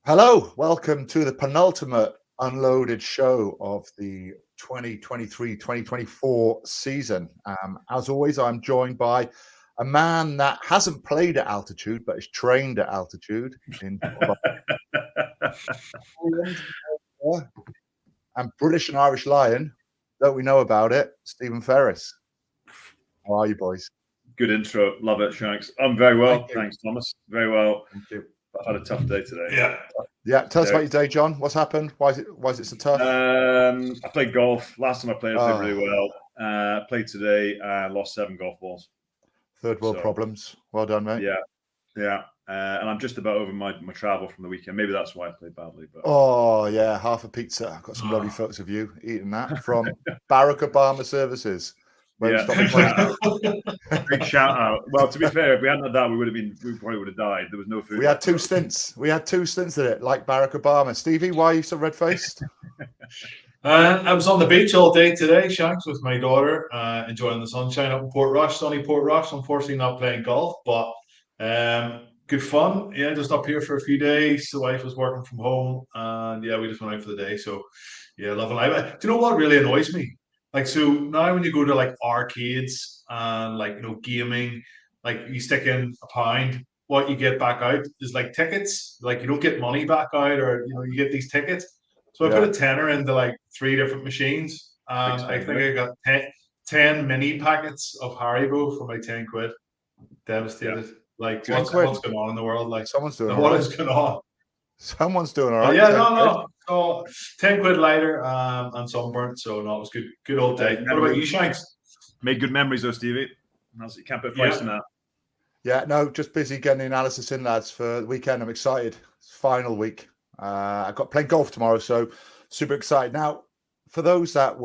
Hello, welcome to the penultimate Unloaded show of the 2023-2024 season. As always, I'm joined by a man that hasn't played at altitude, but is trained at altitude in and British and Irish Lion. Don't we know about it? Stephen Ferris. How are you, boys? Good intro. Love it, Shanks. I'm very well. Thanks, Thomas. Very well. Thank you. I've had a tough day today. Yeah. Tell us about your day, John. What's happened? Why is it so tough? I played golf. Last time I played, I played really well. Played today and lost 7 golf balls. Third world problems. Well done, mate. Yeah. And I'm just about over my travel from the weekend. Maybe that's why I played badly. But oh yeah, half a pizza. I've got some lovely photos of you eating that from Barack Obama Services. Big shout out. Well, to be fair, if we hadn't had that, we probably would have died. There was no food. We had 2 stints. We had 2 stints in it, like Barack Obama. Stevie, why are you so red-faced? I was on the beach all day today, Shanks, with my daughter, enjoying the sunshine up in Portrush, sunny Portrush. Unfortunately, not playing golf, but good fun. Yeah, just up here for a few days. The wife was working from home, and we just went out for the day. So, yeah, loving life. Do you know what really annoys me? Like, so now when you go to like arcades and gaming, like you stick in £1, what you get back out is like tickets. Like you don't get money back out, or you get these tickets. So I put a tenner into like 3 different machines, and I think I got 10 mini packets of Haribo for my 10 quid. Devastated. Yeah. Like what's going on in the world? Like someone's doing what is going on? Someone's doing all right. No. So 10 quid later, and sunburnt. So no, it was good. Good old day. What about you, Shanks? Made good memories though, Stevie. You can't put price in that. Yeah, no, just busy getting the analysis in, lads, for the weekend. I'm excited. It's final week. I've got playing golf tomorrow, so super excited. Now, for those that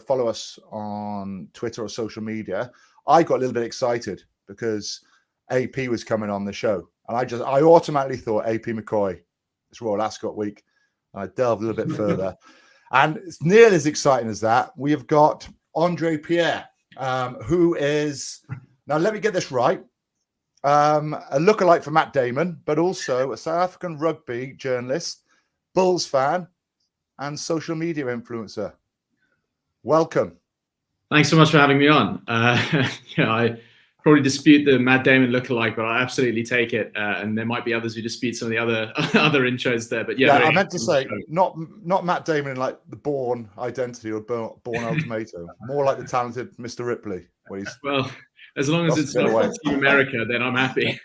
follow us on Twitter or social media, I got a little bit excited because AP was coming on the show, and I automatically thought AP McCoy. It's Royal Ascot week. I delved a little bit further, and it's nearly as exciting as that. We have got Andre Pierre, who is, now let me get this right, a lookalike for Matt Damon, but also a South African rugby journalist, Bulls fan, and social media influencer. Welcome. Thanks so much for having me on. I probably dispute the Matt Damon lookalike, but I absolutely take it. And there might be others who dispute some of the other intros there. But I meant to say not Matt Damon in like the Bourne Identity or Bourne Ultimatum, more like the talented Mr. Ripley. Well, as long as it's not Team America, then I'm happy.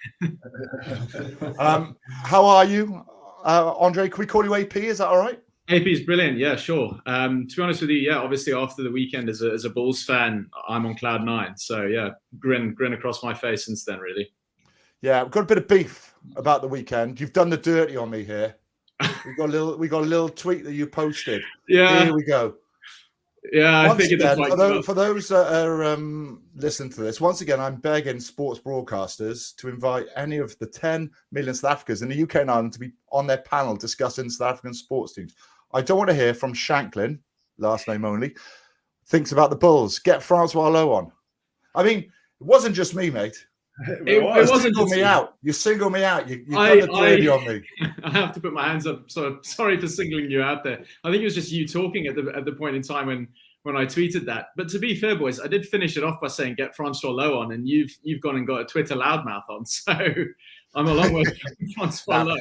How are you, Andre? Can we call you AP? Is that all right? AP is brilliant. Yeah, sure. To be honest with you, obviously after the weekend as a Bulls fan, I'm on cloud 9. So grin across my face since then, really. Yeah, we've got a bit of beef about the weekend. You've done the dirty on me here. We got a little tweet that you posted. Yeah, here we go. Yeah, I figured that's for those that are listening to this, once again, I'm begging sports broadcasters to invite any of the 10 million South Africans in the UK and Ireland to be on their panel discussing South African sports teams. I don't want to hear from Shanklin, last name only, thinks about the Bulls. Get Francois Lowe on. I mean, it wasn't just me, mate. It wasn't single me out. You single me out. You got the dirty on me. I have to put my hands up. So sorry for singling you out there. I think it was just you talking at the point in time when I tweeted that. But to be fair, boys, I did finish it off by saying get Francois Lowe on, and you've gone and got a Twitter loudmouth on. So I'm a long way from Francois Lowe.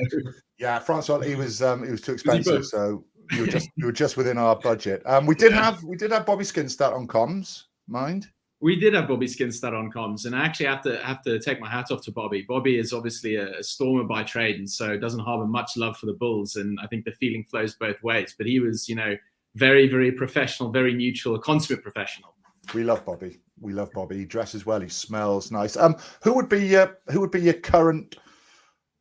Yeah, Francois, he was too expensive. So you were just within our budget. We did have Bobby Skinstad on comms. Mind. We did have Bobby Skinstad on comms, and I actually have to take my hat off to Bobby. Bobby is obviously a Stormer by trade, and so doesn't harbour much love for the Bulls, and I think the feeling flows both ways. But he was, very, very professional, very neutral, a consummate professional. We love Bobby. He dresses well. He smells nice. Who would be your current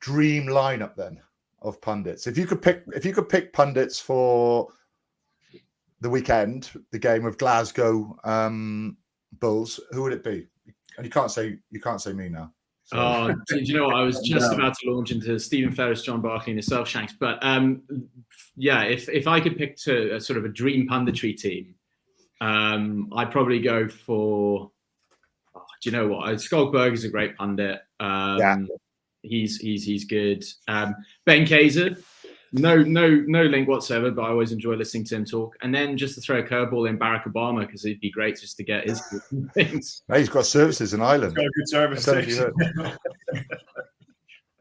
dream lineup then of pundits? If you could pick pundits for the weekend, the game of Glasgow Bulls, who would it be? And you can't say me now. So. Do you know what? I was just about to launch into Stephen Ferris, John Barkley, and yourself, Shanks. But if I could pick to a sort of a dream punditry team, I'd probably go for. Do you know what? Skolkberg is a great pundit. He's good. Ben Kaiser, No link whatsoever, but I always enjoy listening to him talk. And then just to throw a curveball in Barack Obama, because it'd be great just to get his things. Hey, he's got services in Ireland. Got a good service I don't know if you station. heard.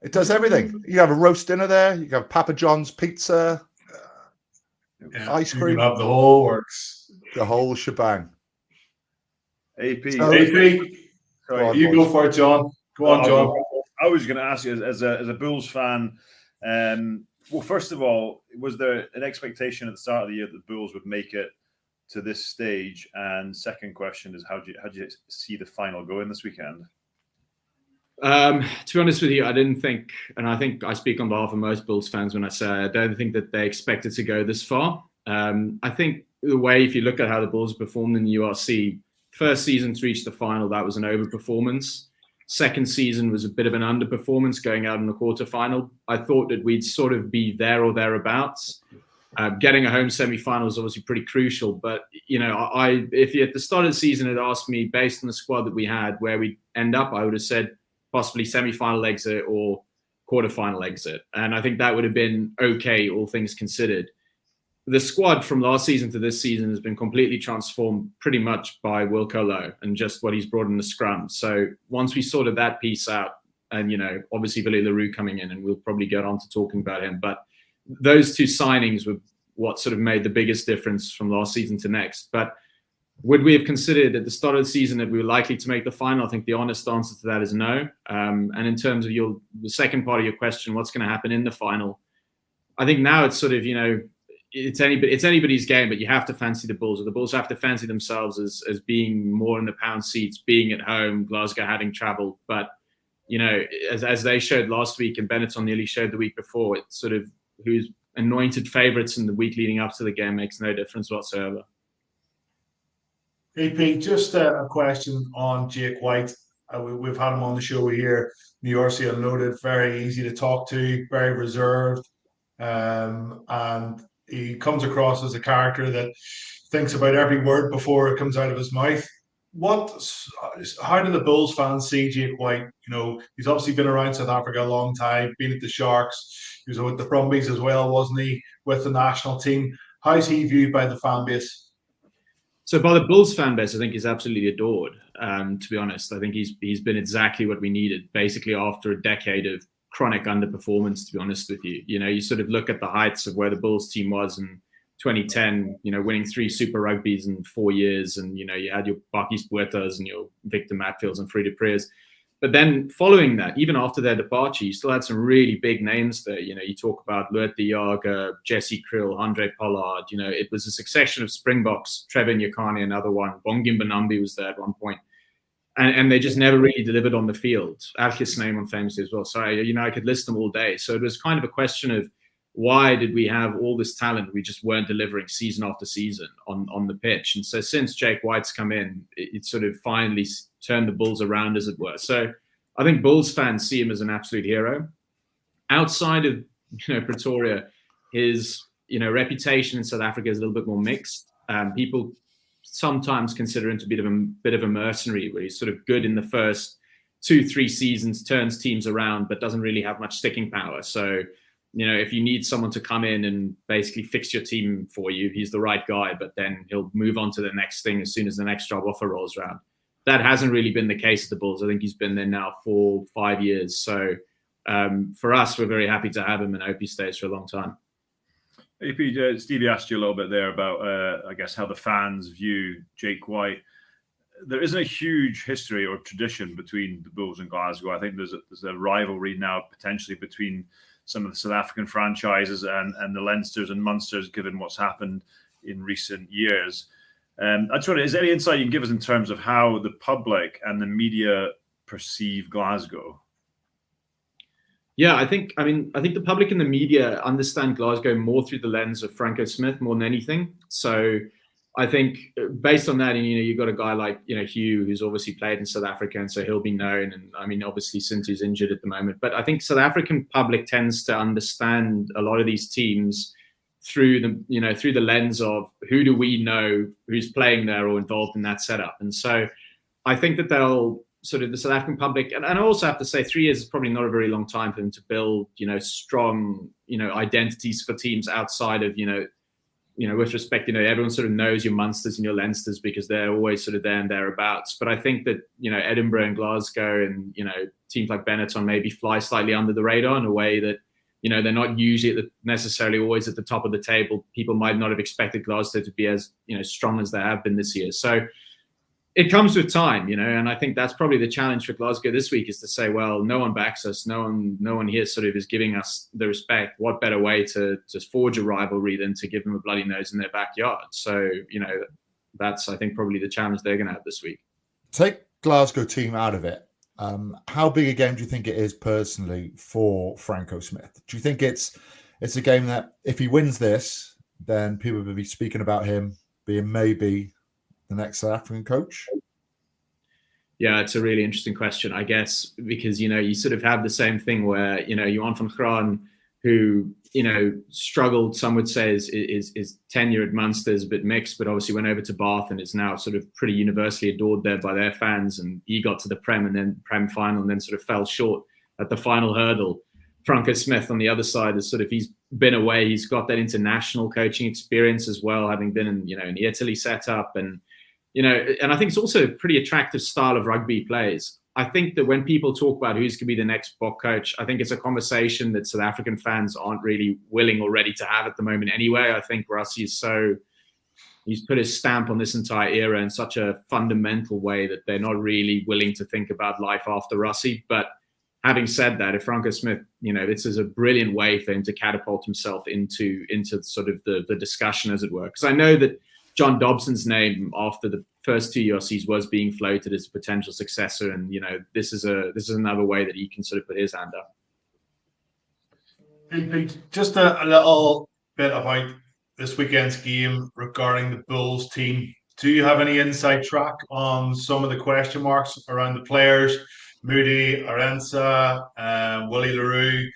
It does everything. You have a roast dinner there. You can have Papa John's pizza, ice You cream, can have the whole works. the whole shebang. AP. So- AP, Sorry, you go for it, John. Go on, John. I was going to ask you, as a Bulls fan, well, first of all, was there an expectation at the start of the year that the Bulls would make it to this stage? And second question is, how do you see the final going this weekend? To be honest with you, I didn't think, and I think I speak on behalf of most Bulls fans when I say I don't think that they expected to go this far. I think the way, if you look at how the Bulls performed in the URC, first season to reach the final, that was an overperformance. Second season was a bit of an underperformance going out in the quarterfinal. I thought that we'd sort of be there or thereabouts. Getting a home semi-final is obviously pretty crucial, but if you at the start of the season had asked me based on the squad that we had where we'd end up, I would have said possibly semi-final exit or quarterfinal exit, and I think that would have been okay, all things considered. The squad from last season to this season has been completely transformed pretty much by Wilco Lowe and just what he's brought in the scrum. So once we sorted that piece out, and obviously Billy LaRue coming in, and we'll probably get on to talking about him, but those two signings were what sort of made the biggest difference from last season to next. But would we have considered at the start of the season that we were likely to make the final? I think the honest answer to that is no. And in terms of the second part of your question, what's going to happen in the final? I think now it's sort of, it's anybody's game, but you have to fancy the Bulls, or the Bulls have to fancy themselves as being more in the pound seats, being at home, Glasgow having travelled. But, as they showed last week and Benetton nearly showed the week before, it's sort of who's anointed favourites in the week leading up to the game makes no difference whatsoever. AP, just a question on Jake White. We've had him on the show here, the URC Unloaded, very easy to talk to, very reserved. And he comes across as a character that thinks about every word before it comes out of his mouth. How do the Bulls fans see Jake White? He's obviously been around South Africa a long time, been at the Sharks. He was with the Brumbies as well, wasn't he, with the national team? How's he viewed by the fan base? So by the Bulls fan base, I think he's absolutely adored. To be honest, I think he's been exactly what we needed, basically after a decade of chronic underperformance, to be honest with you. You sort of look at the heights of where the Bulls team was in 2010, winning 3 Super Rugbies in 4 years, and you had your Bakis Buetas and your Victor Matfields and Friede Preers. But then following that, even after their departure, you still had some really big names there. You talk about Loert de Jager, Jesse Krill, Andre Pollard. It was a succession of Springboks, Trevor Nyakane, another one. Bongim Banambi was there at one point. And they just never really delivered on the field. Alkis name on famously as well. So, I could list them all day. So it was kind of a question of why did we have all this talent? We just weren't delivering season after season on the pitch. And so since Jake White's come in, it sort of finally turned the Bulls around, as it were. So I think Bulls fans see him as an absolute hero. Outside of Pretoria, his reputation in South Africa is a little bit more mixed. People sometimes consider him to be a bit of a mercenary, where he's sort of good in the first 2-3 seasons, turns teams around, but doesn't really have much sticking power. So, if you need someone to come in and basically fix your team for you, he's the right guy, but then he'll move on to the next thing as soon as the next job offer rolls around. That hasn't really been the case at the Bulls. I think he's been there now for 5 years. So for us, we're very happy to have him, and I hope he stays for a long time. AP, Stevie asked you a little bit there about, I guess, how the fans view Jake White. There isn't a huge history or tradition between the Bulls and Glasgow. I think there's a rivalry now potentially between some of the South African franchises and the Leinsters and Munsters, given what's happened in recent years. I just wonder, is there any insight you can give us in terms of how the public and the media perceive Glasgow? Yeah, I think the public and the media understand Glasgow more through the lens of Franco Smith more than anything. So I think based on that, and you've got a guy like Hugh, who's obviously played in South Africa, and so he'll be known. And obviously Sintu's injured at the moment, but I think South African public tends to understand a lot of these teams through the lens of who do we know who's playing there or involved in that setup. And so I think that they'll sort of the South African public, and I also have to say 3 years is probably not a very long time for them to build, strong, identities for teams outside of, with respect, everyone sort of knows your Munsters and your Leinsters because they're always sort of there and thereabouts. But I think that, Edinburgh and Glasgow and, teams like Benetton maybe fly slightly under the radar in a way that, they're not usually necessarily always at the top of the table. People might not have expected Glasgow to be as, strong as they have been this year. So it comes with time, and I think that's probably the challenge for Glasgow this week is to say, well, no one backs us. No one here sort of is giving us the respect. What better way to forge a rivalry than to give them a bloody nose in their backyard? So, that's, I think, probably the challenge they're going to have this week. Take Glasgow team out of it. How big a game do you think it is personally for Franco Smith? Do you think it's a game that if he wins this, then people will be speaking about him being maybe the next South African coach? Yeah, it's a really interesting question, I guess, because, you sort of have the same thing where, Johan van Graan, who, struggled, some would say is tenure at Munster, but mixed, but obviously went over to Bath and is now sort of pretty universally adored there by their fans. And he got to the Prem and then Prem final and then sort of fell short at the final hurdle. Franco Smith on the other side is sort of, he's been away. He's got that international coaching experience as well, having been in, in the Italy setup. And, and I think it's also a pretty attractive style of rugby he plays. I think that when people talk about who's going to be the next Bok coach, I think it's a conversation that South African fans aren't really willing or ready to have at the moment anyway. I think Rassie he's put his stamp on this entire era in such a fundamental way that they're not really willing to think about life after Rassie. But having said that, if Franco Smith, this is a brilliant way for him to catapult himself into sort of the discussion, as it were. Because I know that John Dobson's name after the first 2 URCs was being floated as a potential successor, and this is another way that he can sort of put his hand up. Just a little bit about this weekend's game regarding the Bulls team. Do you have any inside track on some of the question marks around the players? Moody, Arensa, Willie LaRue,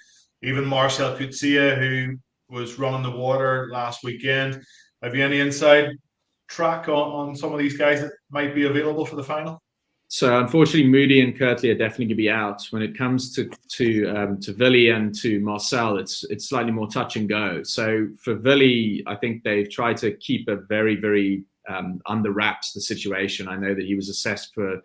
even Marcel Coetzee, who was running the water last weekend. Have you any inside track on some of these guys that might be available for the final? So unfortunately, Moody and Kirtley are definitely going to be out. When it comes to Willie and to Marcel, it's slightly more touch and go. So for Willie, I think they've tried to keep a very, very under wraps the situation. I know that he was assessed for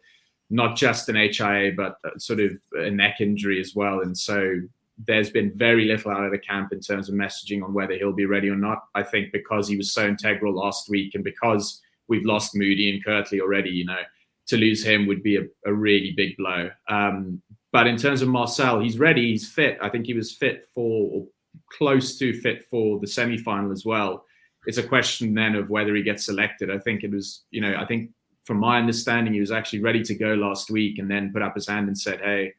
not just an HIA, but sort of a neck injury as well. And so there's been very little out of the camp in terms of messaging on whether he'll be ready or not. I think because he was so integral last week and because we've lost Moody and Kirtley already, to lose him would be a really big blow. But in terms of Marcel, he's ready, he's fit. I think he was fit for, or close to fit for the semi-final as well. It's a question then of whether he gets selected. I think it was, I think from my understanding, he was actually ready to go last week and then put up his hand and said, hey,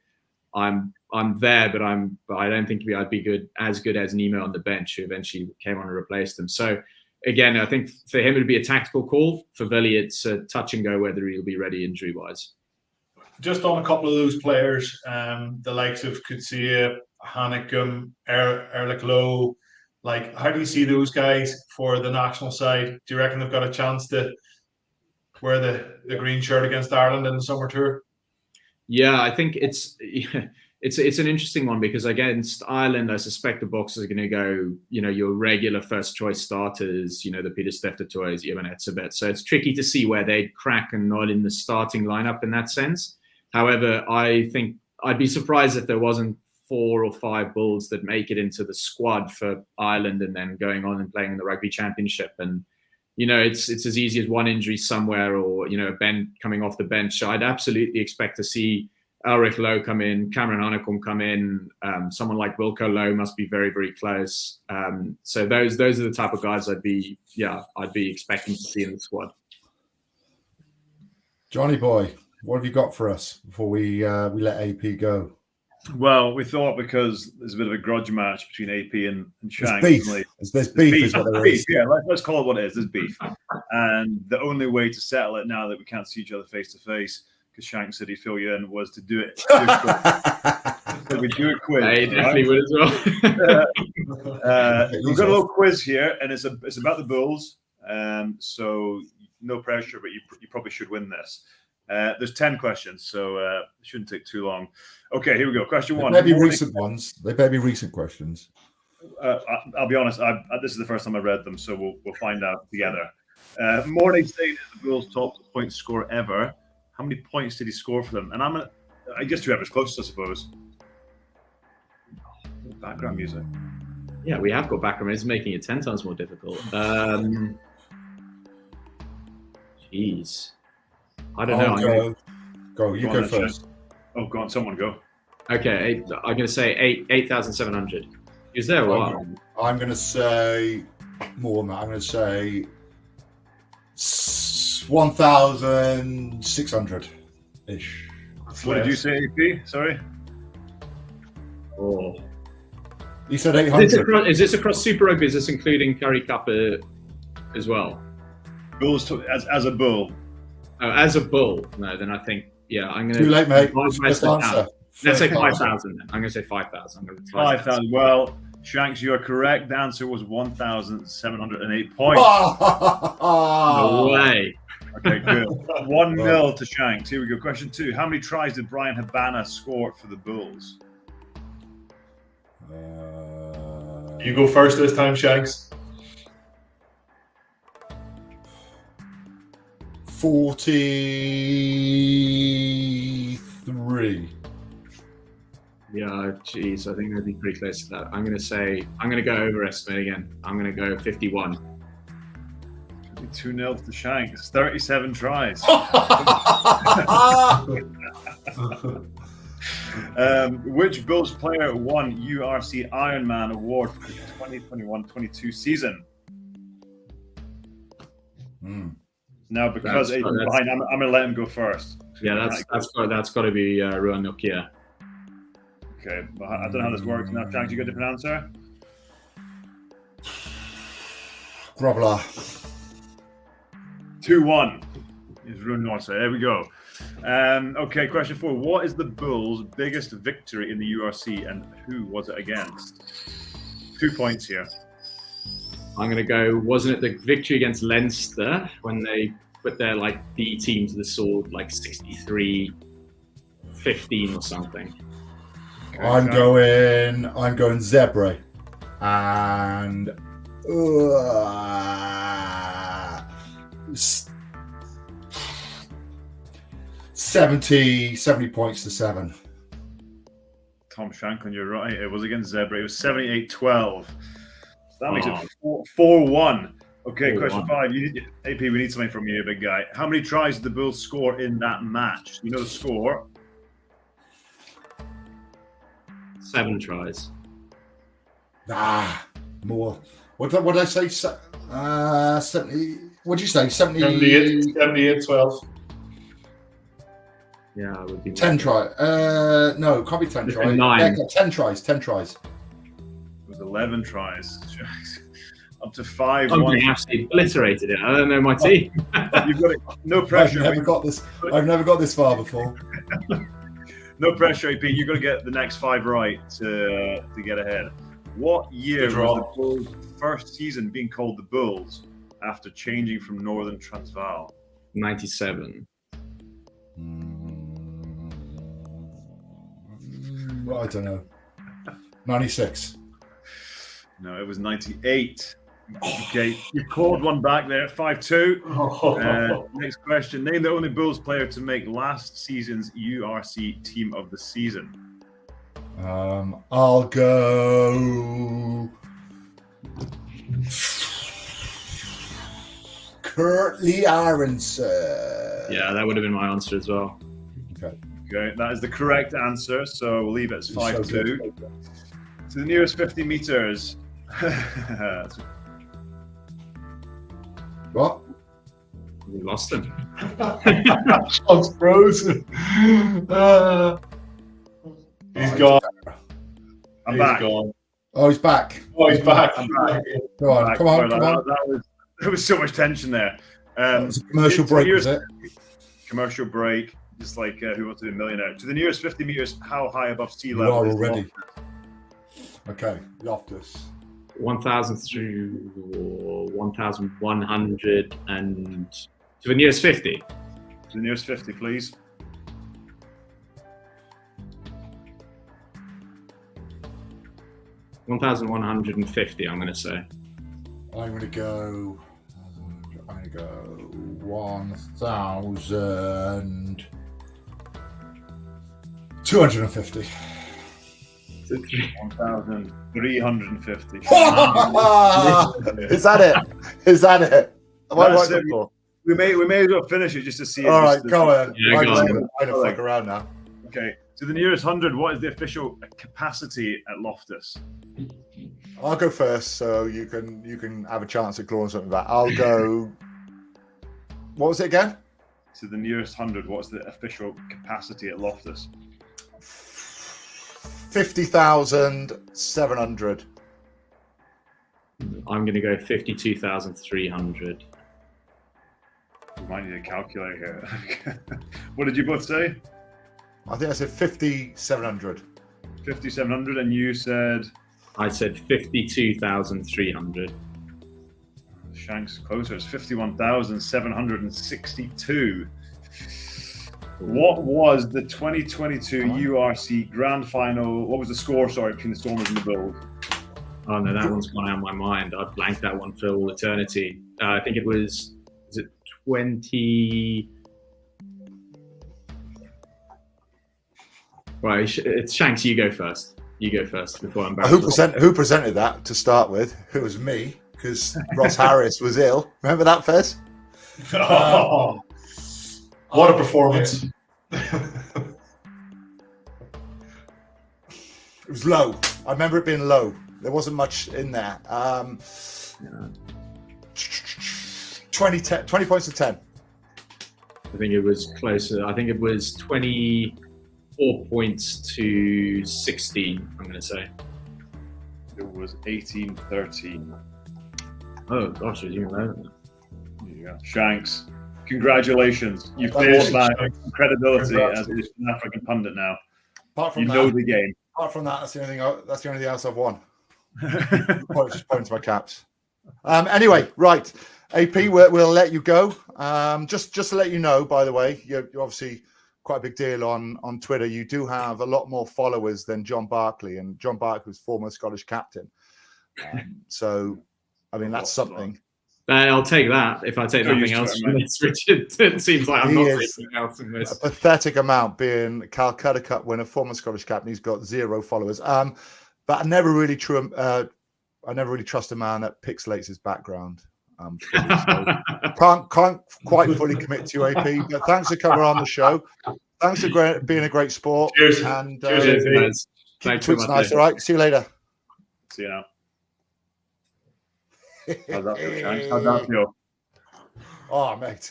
I'm there, but I don't think I'd be as good as Nemo on the bench, who eventually came on and replaced him. So again, I think for him it'd be a tactical call. For Willie, it's a touch and go whether he'll be ready injury wise. Just on a couple of those players, the likes of Coetzee, Hanekom, Erlich Lowe, how do you see those guys for the national side? Do you reckon they've got a chance to wear the green shirt against Ireland in the summer tour? Yeah, I think it's an interesting one because against Ireland, I suspect the Boxers are going to go, your regular first choice starters, the Peter Steph-Toys, Evan Etzebeth. So it's tricky to see where they'd crack and not in the starting lineup in that sense. However, I think I'd be surprised if there wasn't 4 or 5 Bulls that make it into the squad for Ireland and then going on and playing in the Rugby Championship. And it's as easy as one injury somewhere or, Ben coming off the bench. So I'd absolutely expect to see Elrich Lowe come in, Cameron Hanekom come in. Someone like Wilco Lowe must be very, very close. So those are the type of guys I'd be expecting to see in the squad. Johnny boy, what have you got for us before we let AP go? Well, we thought because there's a bit of a grudge match between AP and Shanks. There's beef is what there is. Yeah, let's call it what it is. There's beef. And the only way to settle it now that we can't see each other face to face, because Shanks said he'd fill you in, was to do it. So we do a quiz. I definitely would as well. We've got a little quiz here, and it's about the Bulls. So no pressure, but you probably should win this. There's 10 questions, so it shouldn't take too long. Okay, here we go. Question one. They may be recent ones. They may be recent questions. I'll be honest. This is the first time I read them, so we'll find out together. Mornay Stain is the Bulls' top point scorer ever. How many points did he score for them? And I guess whoever's closest, I suppose. Background music. Yeah, we have got background. It's making it 10 times more difficult. Jeez. I don't know. Go. You go first. Oh, go on. Someone go. Okay, I'm going to say 8,700. Is there a lot? I'm going to say more than that. I'm going to say 1,600-ish. What did you say, AP? Sorry? Oh. You said 800. Is this across Super Rugby? Is this including Curry Cup as well? Bulls as a bull. Oh, as a bull? No, then I think, yeah, I'm going to... Too late, mate. Let's say 5,000 then. I'm going to say 5,000. 5,000. Well, Shanks, you are correct. The answer was 1,708 points. No way. Okay, good. 1-0 to Shanks. Here we go. Question 2. How many tries did Brian Habana score for the Bulls? You go first this time, Shanks. 43. Yeah, geez, I think that'd be pretty close to that. I'm going to go overestimate again. I'm going to go 51. 2-0 to Shanks. 37 tries. Which Bulls player won URC Ironman Award for the 2021-22 season? Now, because Aidan's behind, I'm going to let him go first. Yeah, that's got to be Ruan Nokia. Okay, but I don't know how this works now. Shanks, you got a different answer? Grobler. 2-1 is Ruan Nokia. There we go. Okay, question 4. What is the Bulls' biggest victory in the URC and who was it against? 2 points here. I'm going to go, wasn't it the victory against Leinster when they put their B team to the sword 63-15 or something? Okay, I'm going Zebra and 70 points to 7. Tom Shanklin, you're right. It was against Zebra. It was 78-12. So that makes it 4-1. Okay, 4-1. Question 5. AP, we need something from you, big guy. How many tries did the Bulls score in that match? You know the score? 7 tries. More. What did I say? 70. What did you say? 78-12. Yeah, it would be 10 tries. No, it can't be 10 tries. 9. Yeah, 10 tries. 10 tries. It was 11 tries. Up to 5. Somebody actually obliterated it. I don't know my team. You've got it. No pressure. I've never got this far before. No pressure, AP. You've got to get the next 5 right to get ahead. What year was the Bulls' first season being called the Bulls after changing from Northern Transvaal? 97. I don't know. 96. No, it was 98. Okay, you called one back there, 5-2. Next question. Name the only Bulls player to make last season's URC Team of the Season. I'll go Curtly Aronson. Yeah, that would have been my answer as well. Okay, that is the correct answer. So we'll leave it as 5-2. To the nearest 50 meters. What? We lost him. Sean's frozen. He's gone. I'm back. Gone. Oh, he's back. Oh, he's back. I'm back. Come on. There was so much tension there. It was a commercial break, was it? Commercial break, just like Who Wants to Be a Millionaire. To the nearest 50 meters, how high above sea level? You are already. Okay, Loftus. 1,000 through 1,100 and to the nearest 50. The nearest 50, please. $1,150, I'm going to say. I'm going to go 1,250. 1,350. Is that it? Is that it? Am I right before? We may as well finish it just to see. All right, go on. Yeah, go on. I'm going to fuck around now. Okay, so the nearest 100, what is the official capacity at Loftus? I'll go first, so you can have a chance at clawing something back. I'll go. What was it again? So the nearest 100, what's the official capacity at Loftus? 50,700. I'm going to go 52,300. You might need a calculator here. What did you both say? I think I said 5,700. 5,700, and you said? I said 52,300. Shanks closer. It's 51,762. What was the 2022 URC Grand Final? What was the score? Sorry, between the Stormers and the Bulls. Oh no, that one's gone out of my mind. I blanked that one for all eternity. I think it was. Is it 20? Right, it's Shanks. You go first. You go first before I'm back. Who presented that to start with? It was me, because Ross Harris was ill. Remember that, Fez? What a performance. It was low. I remember it being low. There wasn't much in there. 20 points to 10. I think it was closer. I think it was 24 points to 16, I'm going to say. It was 18-13. Oh, gosh, it was even lower than that. Yeah. Shanks, congratulations. You've bought back credibility as an African pundit now. Apart from you that, know the game. Apart from that, that's the only thing else I've won. Just points my caps. Anyway, right. AP, we'll let you go. Just to let you know, by the way, you're obviously quite a big deal on Twitter. You do have a lot more followers than John Barclay, and John Barclay was former Scottish captain. So, I mean, that's something. I'll take that if I take nothing else from this, Richard. It seems like I'm not taking anything else in this. A pathetic amount, being Calcutta Cup winner, former Scottish captain. He's got 0 followers. But I never really trust a man that pixelates his background. Fully, so can't quite fully commit to you, AP. But thanks for coming on the show. Thanks for being a great sport. Cheers. And Cheers, guys. Keep tweets nice. All right. See you later. See you now. How's that feel, Shanks? How'd that feel? Oh, mate.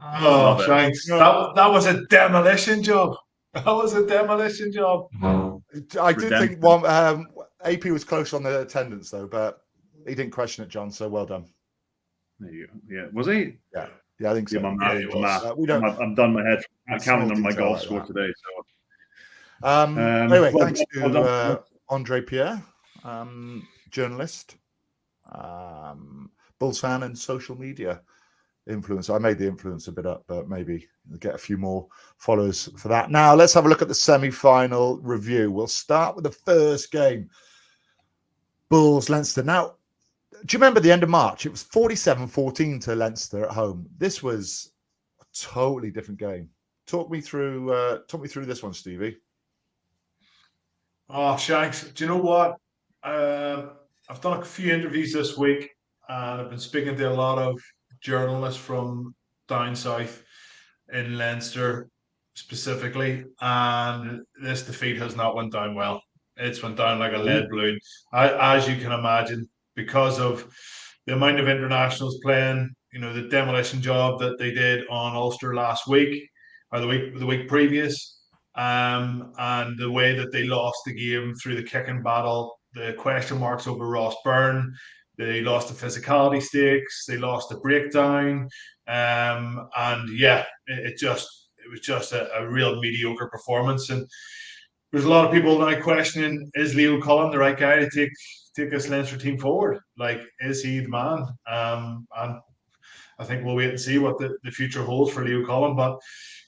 Oh, Shanks. That was a demolition job. That was a demolition job. I did think AP was close on the attendance, though, but he didn't question it, John. So well done. There you go. Yeah, was he? Yeah, I think so. Yeah, We don't. I'm done my head counting on my golf score today. So anyway, thanks to Andre Pierre, journalist, Bulls fan, and social media influencer. I made the influencer bit up, but maybe we'll get a few more followers for that. Now let's have a look at the semi-final review. We'll start with the first game, Bulls Leinster. Now, do you remember the end of March? It was 47-14 to Leinster at home. This was a totally different game. Talk me through this one, Stevie. Oh, Shanks, do you know what? I've done a few interviews this week, and I've been speaking to a lot of journalists from down south in Leinster specifically, and this defeat has not went down well. It's went down like a lead balloon, as you can imagine, because of the amount of internationals playing. You know, the demolition job that they did on Ulster last week, or the week previous, and the way that they lost the game through the kicking battle, the question marks over Ross Byrne. They lost the physicality stakes. They lost the breakdown, and yeah, it was just a real mediocre performance. And there's a lot of people now questioning: is Leo Cullen the right guy to take this Leinster team forward? Like, is he the man? And I think we'll wait and see what the future holds for Leo Cullen. But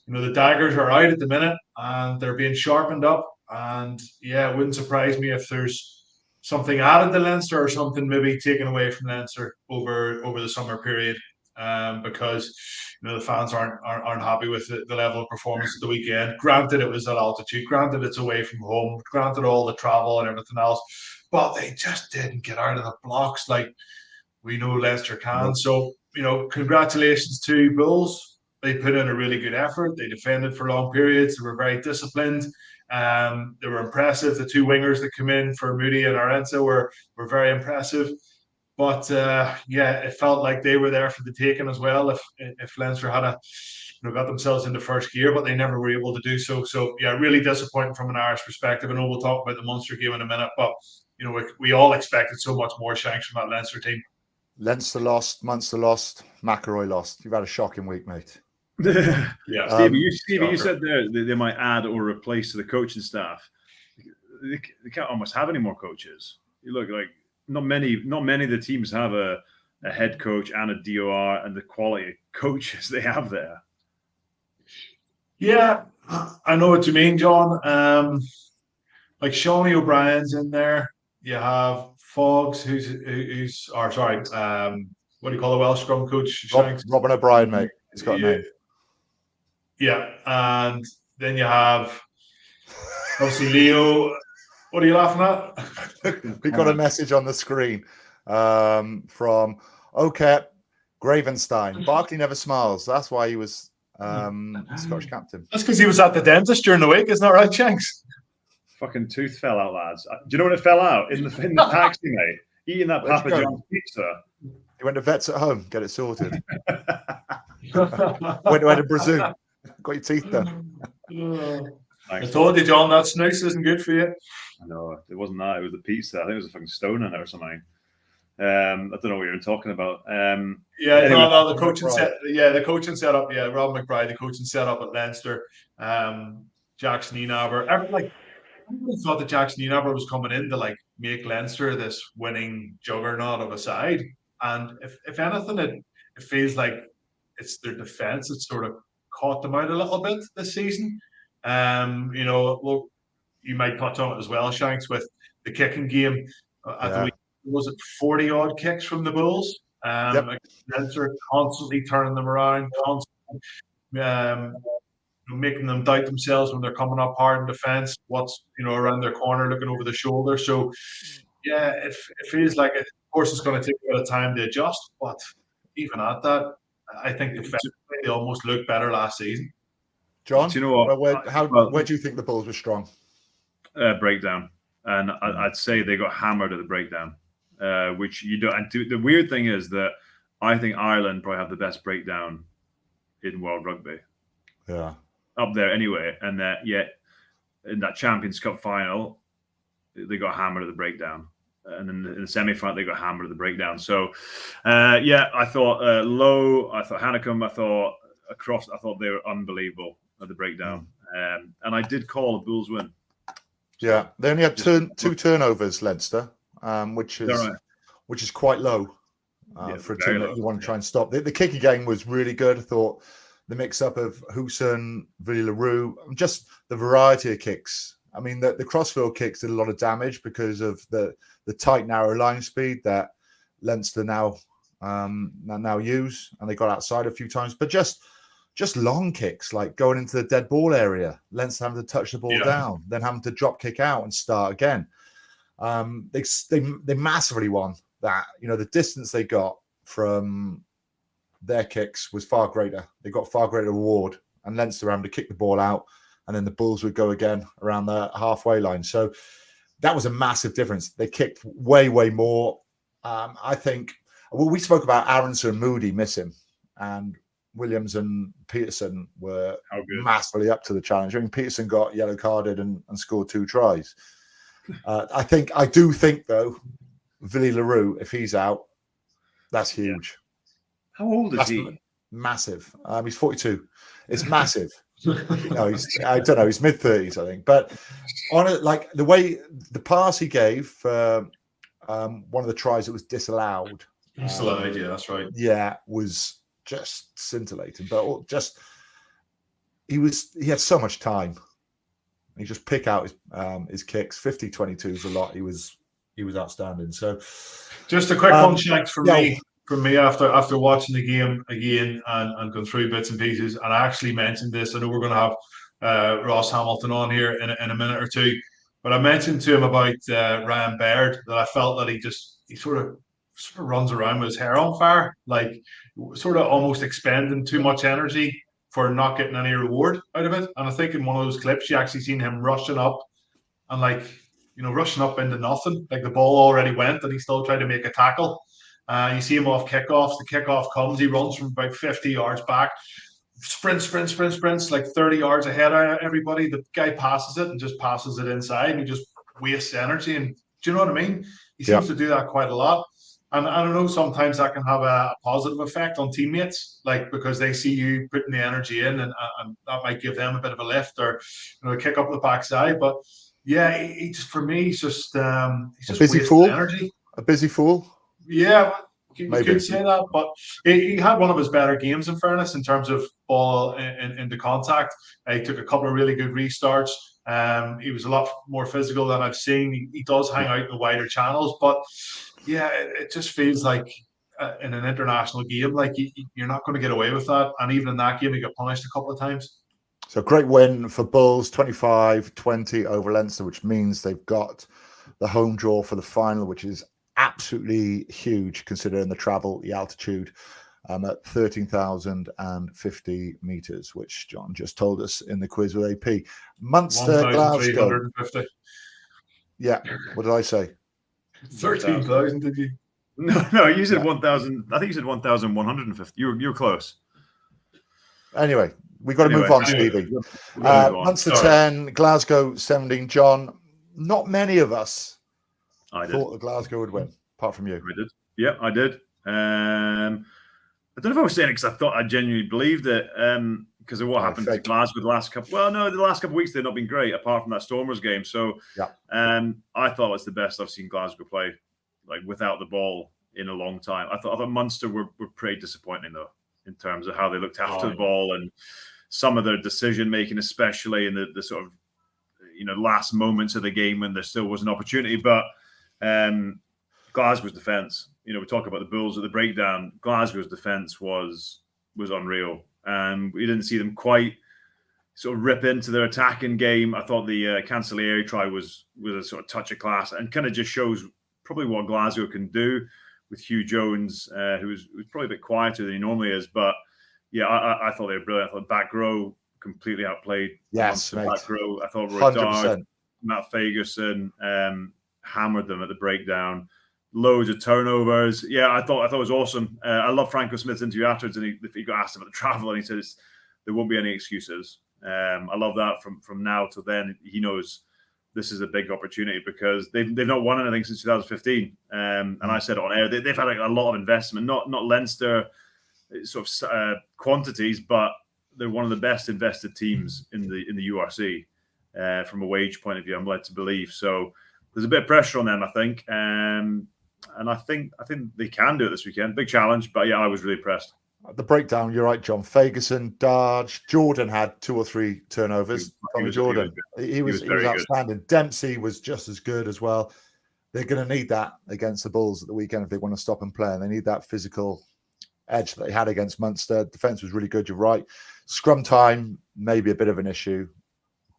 the daggers are out at the minute, and they're being sharpened up. And yeah, it wouldn't surprise me if there's something added to Leinster or something maybe taken away from Leinster over the summer period, because the fans aren't happy with the level of performance at the weekend. Granted, it was at altitude. Granted, it's away from home. Granted, all the travel and everything else, but they just didn't get out of the blocks like we know Leinster can. So congratulations to Bulls. They put in a really good effort. They defended for long periods. They were very disciplined. They were impressive. The two wingers that come in for Moody and Arensa were very impressive. But it felt like they were there for the taking as well. If Leinster had got themselves into first gear, but they never were able to do so. So yeah, really disappointing from an Irish perspective. I know we'll talk about the Munster game in a minute, but we all expected so much more, Shanks, from that Leinster team. Leinster lost, Munster lost, McElroy lost. You've had a shocking week, mate. Yeah, Stevie, you said there they might add or replace the coaching staff. They can't almost have any more coaches. You look like not many of the teams have a head coach and a DOR and the quality of coaches they have there. Yeah, I know what you mean, John. Like Shawnee O'Brien's in there. You have Foggs, what do you call the Welsh scrum coach? Robin O'Brien, mate. He's got a name. Yeah, and then you have obviously Leo. What are you laughing at? We got a message on the screen from Gravenstein. Barkley never smiles. That's why he was Scottish captain. That's because he was at the dentist during the week, isn't that right, Shanks? Fucking tooth fell out, lads. Do you know when it fell out? In the taxi, mate. Eating that Papa John's pizza. He went to Vets at Home, get it sorted. Went to Edinburgh Zoo. Got your teeth done. I told you, John, that snooze isn't good for you. No, it wasn't that. It was the pizza. I think it was a fucking stone in it or something. I don't know what you're talking about. The coaching setup. Yeah, Rob McBride, the coaching setup at Leinster. Jackson Nienaber. Everybody thought that Jackson Nienaber was coming in to make Leinster this winning juggernaut of a side. And if anything, it feels like it's their defence that sort of caught them out a little bit this season. You might touch on it as well, Shanks, with the kicking game. Was it 40 odd kicks from the Bulls? Leinster constantly turning them around, constantly making them doubt themselves when they're coming up hard in defence. What's around their corner, looking over the shoulder. So yeah, it feels like of course it's going to take a bit of time to adjust, but even at that, I think defensively they almost looked better last season. John, do you know what? Where do you think the Bulls were strong? Breakdown, and I'd say they got hammered at the breakdown, which you don't. And the weird thing is that I think Ireland probably have the best breakdown in world rugby. Yeah, up there anyway, and that yet in that Champions Cup final, they got hammered at the breakdown. And in the semi-final, they got hammered at the breakdown. So, I thought Lowe, I thought Hanekom, I thought they were unbelievable at the breakdown. And I did call a Bulls win. Yeah, they only had two turnovers, Leinster, which is quite low for a team that you want to try and stop. The kicking game was really good. I thought the mix-up of Houston, Villiers-Leroux, just the variety of kicks. I mean, the crossfield kicks did a lot of damage because of the tight, narrow line speed that Leinster now use, and they got outside a few times. But just long kicks, like going into the dead ball area, Leinster having to touch the ball down, then having to drop kick out and start again. They massively won that. The distance they got from their kicks was far greater. They got far greater reward, and Leinster having to kick the ball out, and then the Bulls would go again around the halfway line. So that was a massive difference. They kicked way, way more. I think we spoke about Aronson and Moody missing, and Williams and Peterson were massively up to the challenge. I mean, Peterson got yellow carded and scored 2 tries. I do think though, Villiers-Leroux, if he's out, that's huge. How old is he? Massive. He's 42. It's massive. I don't know. He's mid-30s, I think. But on it, like the way the pass he gave for one of the tries that was disallowed. Disallowed, yeah, that's right. Yeah, was just scintillating. But he had so much time. He just pick out his kicks. 50-22 is a lot. He was outstanding. So, just a quick one, Shanks, from me after watching the game again and going through bits and pieces. And I actually mentioned this. I know we're going to have Ross Hamilton on here in a minute or two, but I mentioned to him about Ryan Baird that I felt that he sort of runs around with his hair on fire, like sort of almost expending too much energy for not getting any reward out of it. And I think in one of those clips, you actually seen him rushing up and rushing up into nothing. Like the ball already went and he still tried to make a tackle. You see him off kickoffs. The kickoff comes. He runs from about 50 yards back. Sprints, like 30 yards ahead of everybody. The guy passes it and just passes it inside. And he just wastes energy. And do you know what I mean? He seems to do that quite a lot. And I don't know, sometimes that can have a positive effect on teammates, like because they see you putting the energy in and that might give them a bit of a lift or a kick up the backside. But yeah, he just, for me, he's just a busy fool. Energy. A busy fool. Yeah, you could say that, but he had one of his better games, in fairness, in terms of ball into contact. He took a couple of really good restarts. He was a lot more physical than I've seen. He does hang out in the wider channels, but yeah, it just feels like in an international game, like you're not going to get away with that. And even in that game, he got punished a couple of times. So great win for Bulls, 25-20 over Leinster, which means they've got the home draw for the final, which is absolutely huge considering the travel, the altitude, at 13,050 meters, which John just told us in the quiz with AP. Munster, Glasgow. Yeah, what did I say? 13,000, did you? No, you said 1,000. I think you said 1,150. You're close. Anyway, we got to move on, Stevie. Munster 10, Glasgow 17. John, not many of us thought that Glasgow would win, apart from you. I did. Yeah, I did. I don't know if I was saying it because I genuinely believed it because of what happened to Glasgow the last couple. Well, no, the last couple of weeks they've not been great apart from that Stormers game. So, I thought it was the best I've seen Glasgow play, like without the ball in a long time. I thought Munster were pretty disappointing though in terms of how they looked after the ball and some of their decision making, especially in the sort of last moments of the game when there still was an opportunity. But Glasgow's defence, we talk about the Bulls at the breakdown. Glasgow's defence was unreal. We didn't see them quite sort of rip into their attacking game. I thought the Cancellieri try was a sort of touch of class and kind of just shows probably what Glasgow can do with Hugh Jones, who's probably a bit quieter than he normally is. But yeah, I thought they were brilliant. I thought back row completely outplayed. Yes, mate. Back row. I thought Rodard, Matt Fagerson hammered them at the breakdown. Loads of turnovers. Yeah, I thought it was awesome. I love Franco Smith's interview afterwards, and he got asked about the travel, and he said there won't be any excuses. I love that from now till then. He knows this is a big opportunity because they've not won anything since 2015. And I said it on air, they've had like a lot of investment, not Leinster sort of quantities, but they're one of the best invested teams in the URC from a wage point of view. I'm led to believe. So there's a bit of pressure on them, I think. And I think they can do it this weekend. Big challenge, but yeah, I was really impressed. The breakdown, you're right, John. Fagerson, Darge, Jordan had 2 or 3 turnovers. Jordan, he was outstanding. Good. Dempsey was just as good as well. They're going to need that against the Bulls at the weekend if they want to stop and play. And they need that physical edge that they had against Munster. Defense was really good. You're right. Scrum time, maybe a bit of an issue,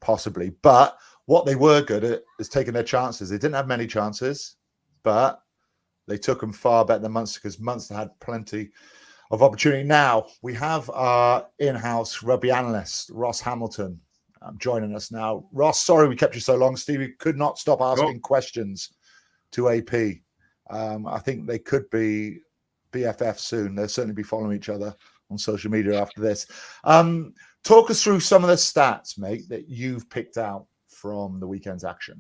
possibly. But what they were good at is taking their chances. They didn't have many chances, but they took them far better than Munster because Munster had plenty of opportunity. Now we have our in-house rugby analyst, Ross Hamilton, joining us now. Ross, sorry we kept you so long. Stevie could not stop asking questions to AP. I think they could be BFF soon. They'll certainly be following each other on social media after this. Talk us through some of the stats, mate, that you've picked out from the weekend's action.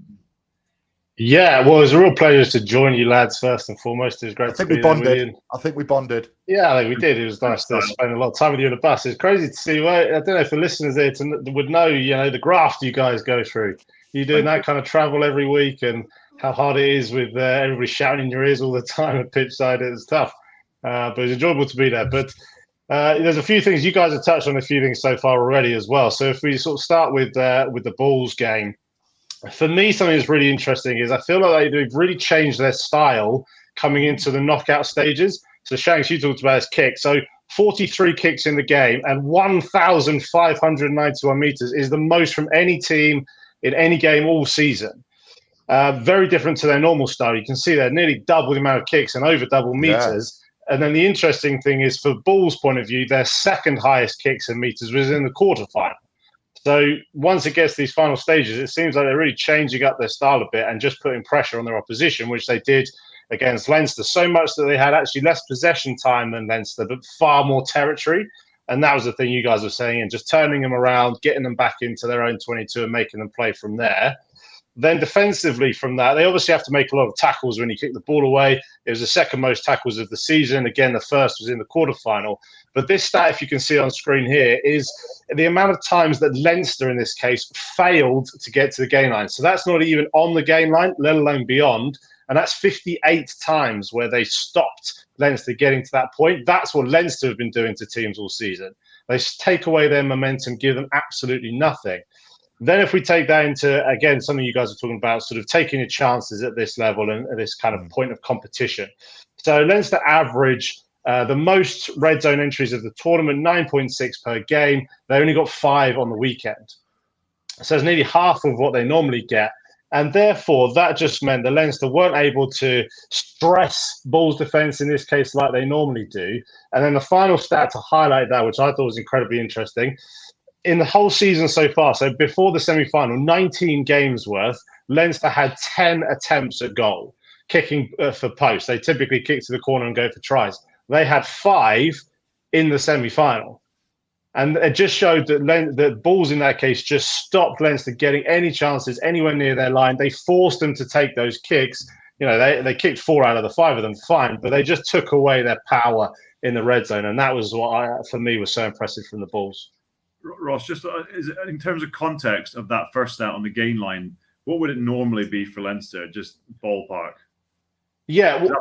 Yeah, well, it was a real pleasure to join you lads first and foremost. It was great to be there with you. I think we bonded. Yeah, I think we did. It was nice to spend a lot of time with you on the bus. It's crazy to see. I don't know if the listeners there would know, the graft you guys go through. You're doing that kind of travel every week and how hard it is with everybody shouting in your ears all the time at pitch side. It's tough, but it was enjoyable to be there. But There's a few things you guys have touched on, a few things so far already as well. So if we sort of start with the Bulls game, for me, something that's really interesting is I feel like they've really changed their style coming into the knockout stages. So Shanks, you talked about his kick. So 43 kicks in the game and 1,591 meters is the most from any team in any game all season. Very different to their normal style. You can see they're nearly double the amount of kicks and over double meters. And then the interesting thing is, for Bulls' point of view, their second highest kicks and meters was in the quarterfinal. So once it gets to these final stages, it seems like they're really changing up their style a bit and just putting pressure on their opposition, which they did against Leinster, so much that they had actually less possession time than Leinster, but far more territory. And that was the thing you guys were saying, and just turning them around, getting them back into their own 22 and making them play from there. Then defensively from that, they obviously have to make a lot of tackles when you kick the ball away. It was the second most tackles of the season. Again, the first was in the quarterfinal. But this stat, if you can see on screen here, is the amount of times that Leinster, in this case, failed to get to the gain line. So that's not even on the gain line, let alone beyond. And that's 58 times where they stopped Leinster getting to that point. That's what Leinster have been doing to teams all season. They take away their momentum, give them absolutely nothing. Then if we take that into, again, something you guys are talking about, sort of taking your chances at this level and at this kind of point of competition. So Leinster average the most red zone entries of the tournament, 9.6 per game. They only got 5 on the weekend. So it's nearly half of what they normally get. And therefore, that just meant that Leinster weren't able to stress Bulls' defence in this case like they normally do. And then the final stat to highlight that, which I thought was incredibly interesting, in the whole season so far, so before the semi-final, 19 games worth, Leinster had 10 attempts at goal, kicking for post. They typically kick to the corner and go for tries. They had 5 in the semi-final. And it just showed that the Bulls in that case just stopped Leinster getting any chances anywhere near their line. They forced them to take those kicks. You know, they kicked 4 out of the 5 of them, fine, but they just took away their power in the red zone. And that was what, for me, was so impressive from the Bulls. Ross, just in terms of context of that first stat on the gain line, what would it normally be for Leinster? Just ballpark. Yeah, well,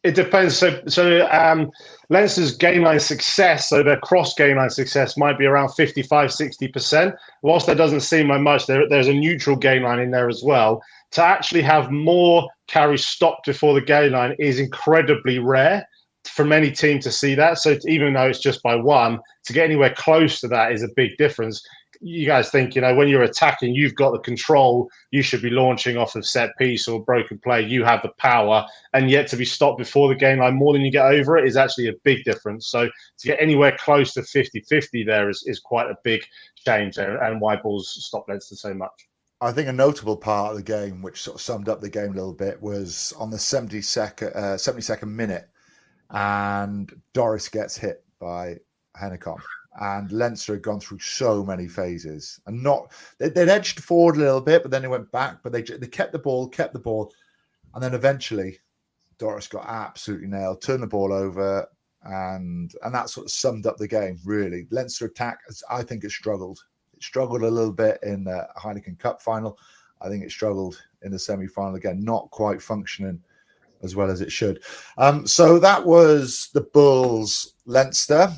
it depends. So Leinster's gain line success, so their cross gain line success might be around 55-60%. Whilst that doesn't seem like much, there's a neutral gain line in there as well. To actually have more carries stopped before the gain line is incredibly rare from any team to see that. So even though it's just by 1, to get anywhere close to that is a big difference. You guys think, you know, when you're attacking, you've got the control. You should be launching off of set piece or broken play. You have the power, and yet to be stopped before the gain line more than you get over it is actually a big difference. So to get anywhere close to 50-50 there is quite a big change there, and why Bulls stopped Leinster so much. I think a notable part of the game, which sort of summed up the game a little bit, was on the 72nd minute, and Doris gets hit by Hennecom. And Leinster had gone through so many phases, and they'd edged forward a little bit, but then they went back. But they kept the ball, and then eventually Doris got absolutely nailed, turned the ball over, and that sort of summed up the game. Really, Leinster attack, I think, it struggled. It struggled a little bit in the Heineken Cup final. I think it struggled in the semi-final again, not quite functioning as well as it should. So that was the Bulls Leinster.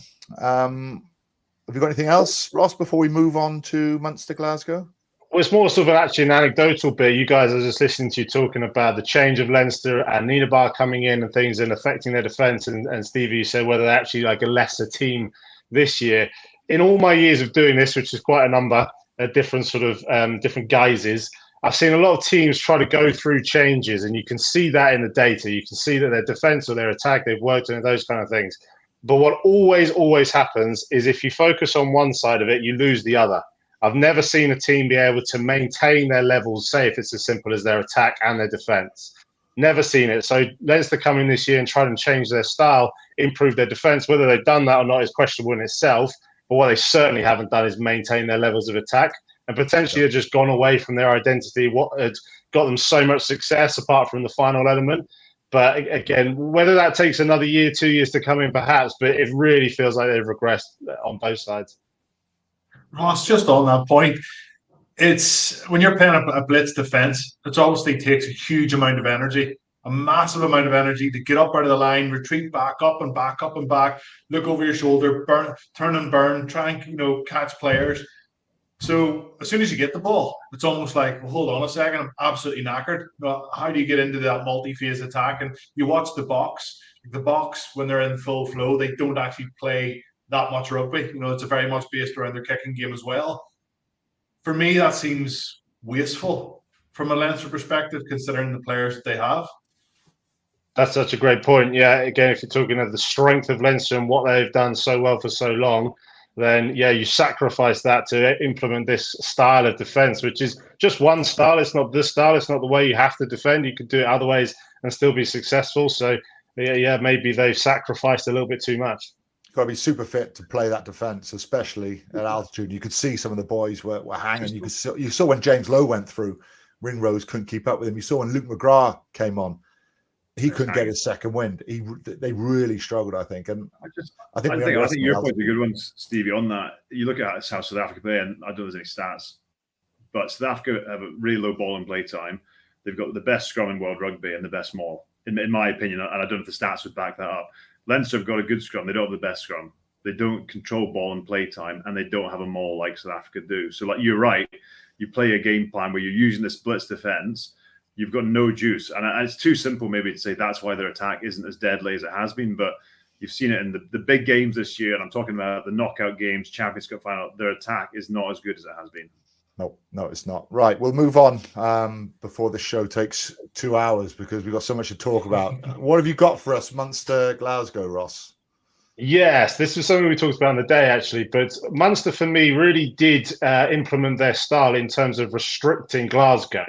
Have you got anything else, Ross, before we move on to Munster Glasgow? Well, it's more sort of actually an anecdotal bit. You guys are just listening to you talking about the change of Leinster and Nienaber coming in and things and affecting their defence. And Stevie, you said whether they're actually like a lesser team this year. In all my years of doing this, which is quite a number, different sort of different guises, I've seen a lot of teams try to go through changes, and you can see that in the data. You can see that their defence or their attack, they've worked on those kind of things. But what always happens is if you focus on one side of it, you lose the other. I've never seen a team be able to maintain their levels, say if it's as simple as their attack and their defence. Never seen it. So Leinster come in this year and try and change their style, improve their defence. Whether they've done that or not is questionable in itself. But what they certainly haven't done is maintain their levels of attack, and potentially have just gone away from their identity, what had got them so much success apart from the final element. But again, whether that takes another year, 2 years to come in, perhaps, but it really feels like they've regressed on both sides. Ross, just on that point, it's when you're playing a blitz defense, it obviously takes a huge amount of energy a massive amount of energy to get up out of the line, retreat back, up and back, up and back, look over your shoulder, burn, turn and burn, try and catch players. So as soon as you get the ball, it's almost like, well, hold on a second, I'm absolutely knackered. How do you get into that multi-phase attack? And you watch the box. The box, when they're in full flow, they don't actually play that much rugby. It's a very much based around their kicking game as well. For me, that seems wasteful from a Leinster perspective, considering the players that they have. That's such a great point. Yeah, again, if you're talking of the strength of Leinster and what they've done so well for so long, then yeah, you sacrifice that to implement this style of defence, which is just one style. It's not this style. It's not the way you have to defend. You could do it other ways and still be successful. So yeah, maybe they've sacrificed a little bit too much. You've got to be super fit to play that defence, especially at altitude. You could see some of the boys were hanging. You saw when James Lowe went through, Ringrose couldn't keep up with him. You saw when Luke McGrath came on, he couldn't get his second wind. They really struggled, I think. And I think your point's a good one, Stevie. On that, you look at how South Africa play, and I don't know if there's any stats, but South Africa have a really low ball and play time. They've got the best scrum in world rugby and the best maul, in my opinion. And I don't know if the stats would back that up. Leinster have got a good scrum. They don't have the best scrum. They don't control ball and play time, and they don't have a maul like South Africa do. So, like, you're right. You play a game plan where you're using the splits defence. You've got no juice. And it's too simple maybe to say that's why their attack isn't as deadly as it has been. But you've seen it in the big games this year, and I'm talking about the knockout games, Champions Cup final. Their attack is not as good as it has been. No, it's not. Right, we'll move on before the show takes 2 hours because we've got so much to talk about. What have you got for us, Munster, Glasgow, Ross? Yes, this was something we talked about on the day, actually. But Munster, for me, really did implement their style in terms of restricting Glasgow.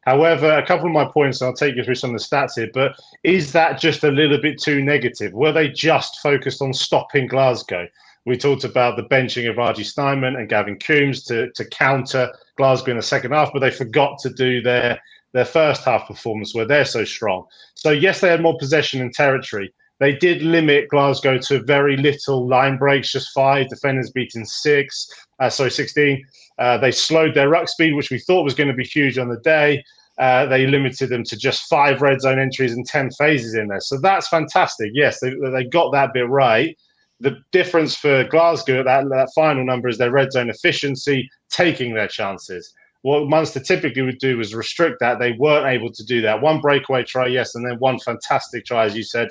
However, a couple of my points, and I'll take you through some of the stats here, but is that just a little bit too negative? Were they just focused on stopping Glasgow? We talked about the benching of RG Steinman and Gavin Coombs to counter Glasgow in the second half, but they forgot to do their first half performance where they're so strong. So yes, they had more possession and territory. They did limit Glasgow to very little line breaks, just 5 defenders beating 16. They slowed their ruck speed, which we thought was going to be huge on the day. They limited them to just 5 red zone entries and 10 phases in there. So that's fantastic. Yes, they got that bit right. The difference for Glasgow at that final number is their red zone efficiency, taking their chances. What Munster typically would do was restrict that. They weren't able to do that. One breakaway try, yes, and then one fantastic try, as you said,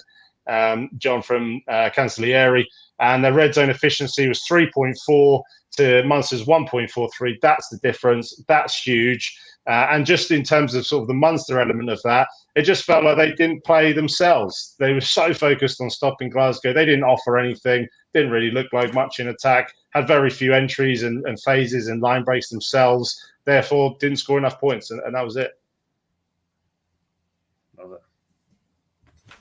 John, from Cancellieri. And their red zone efficiency was 3.4 to Munster's 1.43. That's the difference. That's huge. And just in terms of sort of the Munster element of that, it just felt like they didn't play themselves. They were so focused on stopping Glasgow. They didn't offer anything, didn't really look like much in attack, had very few entries and phases and line breaks themselves, therefore didn't score enough points, and that was it. Love it.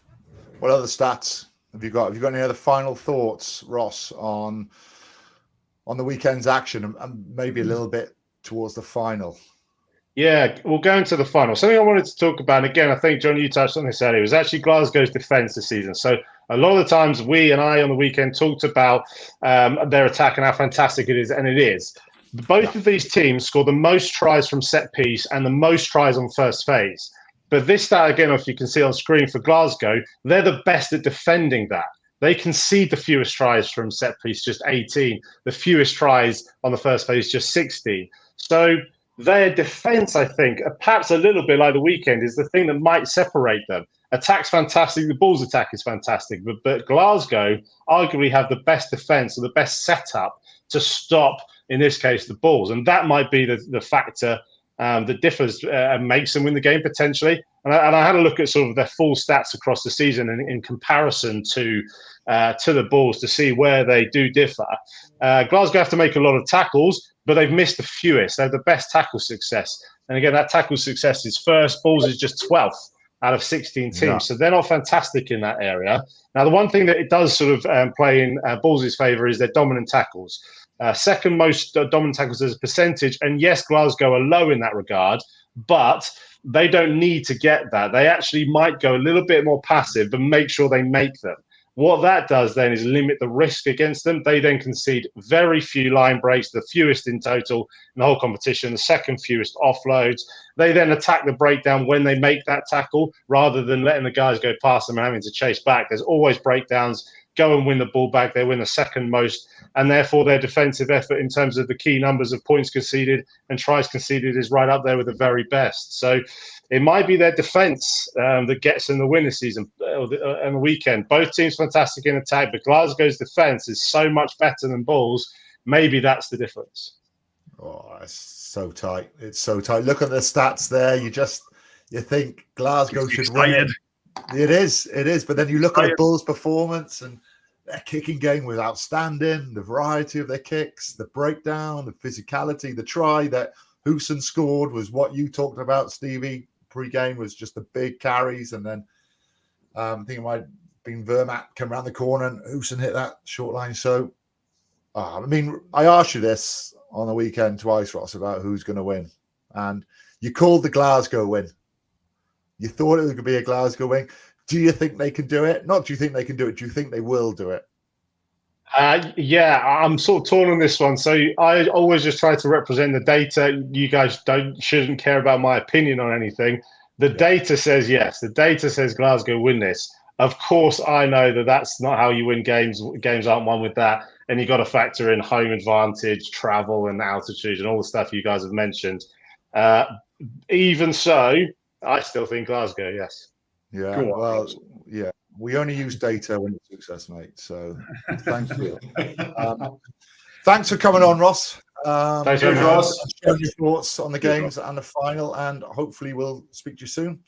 What other stats have you got? Have you got any other final thoughts, Ross, on the weekend's action and maybe a little bit towards the final? Yeah, we'll go into the final. Something I wanted to talk about, and again, I think, John, you touched on this earlier, was actually Glasgow's defence this season. So a lot of the times we and I on the weekend talked about their attack and how fantastic it is, and it is. Both of these teams score the most tries from set piece and the most tries on first phase. But this stat, again, if you can see on screen for Glasgow, they're the best at defending that. They concede the fewest tries from set piece, just 18. The fewest tries on the first phase, just 16. So their defence, I think, perhaps a little bit like the weekend, is the thing that might separate them. Attack's fantastic. The Bulls' attack is fantastic. But Glasgow arguably have the best defence or the best setup to stop, in this case, the Bulls. And that might be the factor that differs and makes them win the game potentially. And I had a look at sort of their full stats across the season in comparison to the Bulls to see where they do differ. Glasgow have to make a lot of tackles, but they've missed the fewest. They have the best tackle success. And again, that tackle success is first. Bulls is just 12th out of 16 teams. Yeah. So they're not fantastic in that area. Now, the one thing that it does sort of play in Bulls' favour is their dominant tackles. Second most dominant tackles as a percentage. And yes, Glasgow are low in that regard, but they don't need to get that. They actually might go a little bit more passive, but make sure they make them. What that does then is limit the risk against them. They then concede very few line breaks, the fewest in total in the whole competition, the second fewest offloads. They then attack the breakdown when they make that tackle, rather than letting the guys go past them and having to chase back. There's always breakdowns. Go and win the ball back. They win the second most, and therefore their defensive effort in terms of the key numbers of points conceded and tries conceded is right up there with the very best. So it might be their defence that gets them the win this season on the weekend. Both teams fantastic in attack, but Glasgow's defence is so much better than Bulls. Maybe that's the difference. Oh, it's so tight. It's so tight. Look at the stats there. You think Glasgow should win it. It is. But then you look at the Bulls' performance, and their kicking game was outstanding. The variety of their kicks, the breakdown, the physicality, the try that Hooson scored was what you talked about, Stevie. Pre-game was just the big carries, and then I think it might have been Vermaat come around the corner and Hooson hit that short line. So, I asked you this on the weekend twice, Ross, about who's going to win, and you called the Glasgow win. You thought it was going to be a Glasgow win. Do you think they can do it? Not do you think they can do it, do you think they will do it? Yeah, I'm sort of torn on this one. So I always just try to represent the data. You guys shouldn't care about my opinion on anything. The data says yes. The data says Glasgow win this. Of course, I know that that's not how you win games. Games aren't won with that. And you've got to factor in home advantage, travel and altitude and all the stuff you guys have mentioned. Even so, I still think Glasgow, yes. Yeah, well, yeah. We only use data when it suits us, mate. So thank you. Thanks for coming on, Ross. Thanks, Ross. Sharing your thoughts on the games and the final, and hopefully we'll speak to you soon.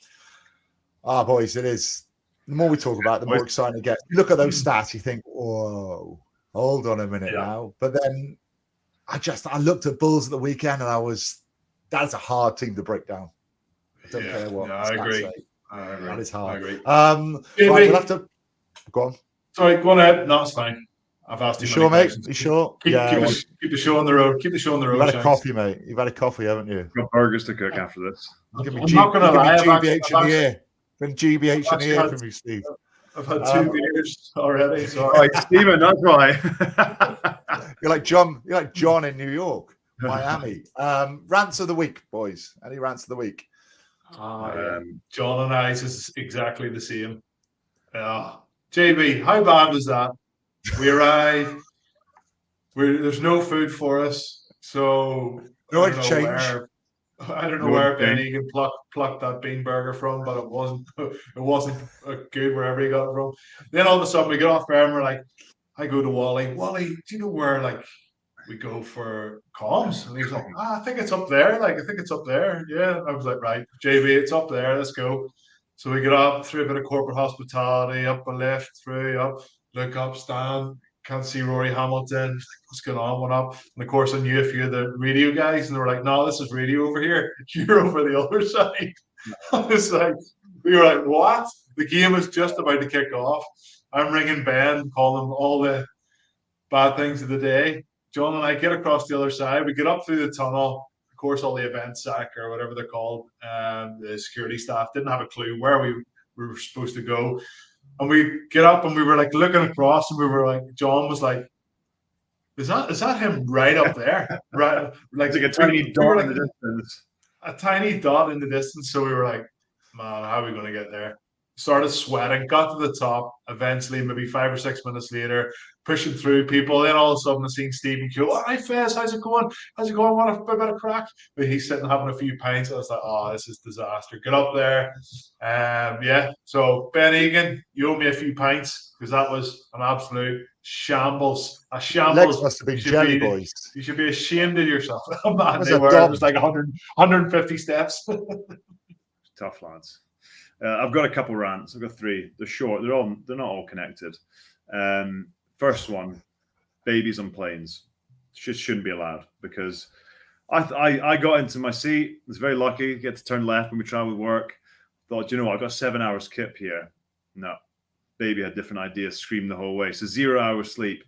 Boys, it is. The more we talk about it, the more exciting it gets. You look at those stats, you think, whoa, hold on a minute now. But then I looked at Bulls at the weekend, and that's a hard team to break down. I don't care what. I agree. Say. That is hard. I agree. Right, we'll have to go on. Sorry, go on ahead. No, it's fine. I've asked you. Sure, mate? You sure? Keep the show on the road. Keep the show on the road. You've had a coffee, mate. You've had a coffee, haven't you? Got burgers to cook after this. I'm not going to lie. GBH in the air. Been GBH in the air from you, Steve. I've had 2 beers already. Right, Stephen, that's right. You're like John in New York, Miami. Rants of the week, boys. Any rants of the week? John and I is exactly the same. JB, how bad was that? We arrive. There's no food for us, so no change. I don't know where Ben Egan plucked that bean burger from, but it wasn't good wherever he got it from. Then all of a sudden we get off there and we're like, I go to Wally. Wally, do you know where we go for comms? And he's like, I think it's up there. I think it's up there. Yeah. I was like, right, JB, it's up there. Let's go. So we get up through a bit of corporate hospitality, up a lift, through, up, look up, stand. Can't see Rory Hamilton. What's going on? What up? And of course, I knew a few of the radio guys, and they were like, no, this is radio over here. You're over the other side. I was like, we were like, what? The game is just about to kick off. I'm ringing Ben, calling him all the bad things of the day. John and I get across the other side. We get up through the tunnel. Of course, all the event sac or whatever they're called, the security staff didn't have a clue where we were supposed to go. And we get up and we were like looking across, and we were like, John was like, is that him right up there? Right, like a tiny dot in the distance. A tiny dot in the distance. So we were like, man, how are we going to get there? Started sweating, got to the top. Eventually, maybe 5 or 6 minutes later, pushing through people. Then all of a sudden, I seen Stephen Q. Oh, hi, Fez, how's it going? What a bit of crack? But he's sitting having a few pints. I was like, oh, this is disaster. Get up there. Yeah. So Ben Egan, you owe me a few pints because that was an absolute shambles. A shambles. Legs must have been jelly, boys. You should be ashamed of yourself. Man, they were. It was like 150 steps. Tough lads. I've got a couple rants. I've got 3. They're short. They're not all connected. First one, babies on planes. Shouldn't be allowed because I got into my seat. I was very lucky. Get to turn left when we travel with work. Thought, you know what? I've got 7 hours kip here. No. Baby had different ideas, screamed the whole way. So 0 hours sleep.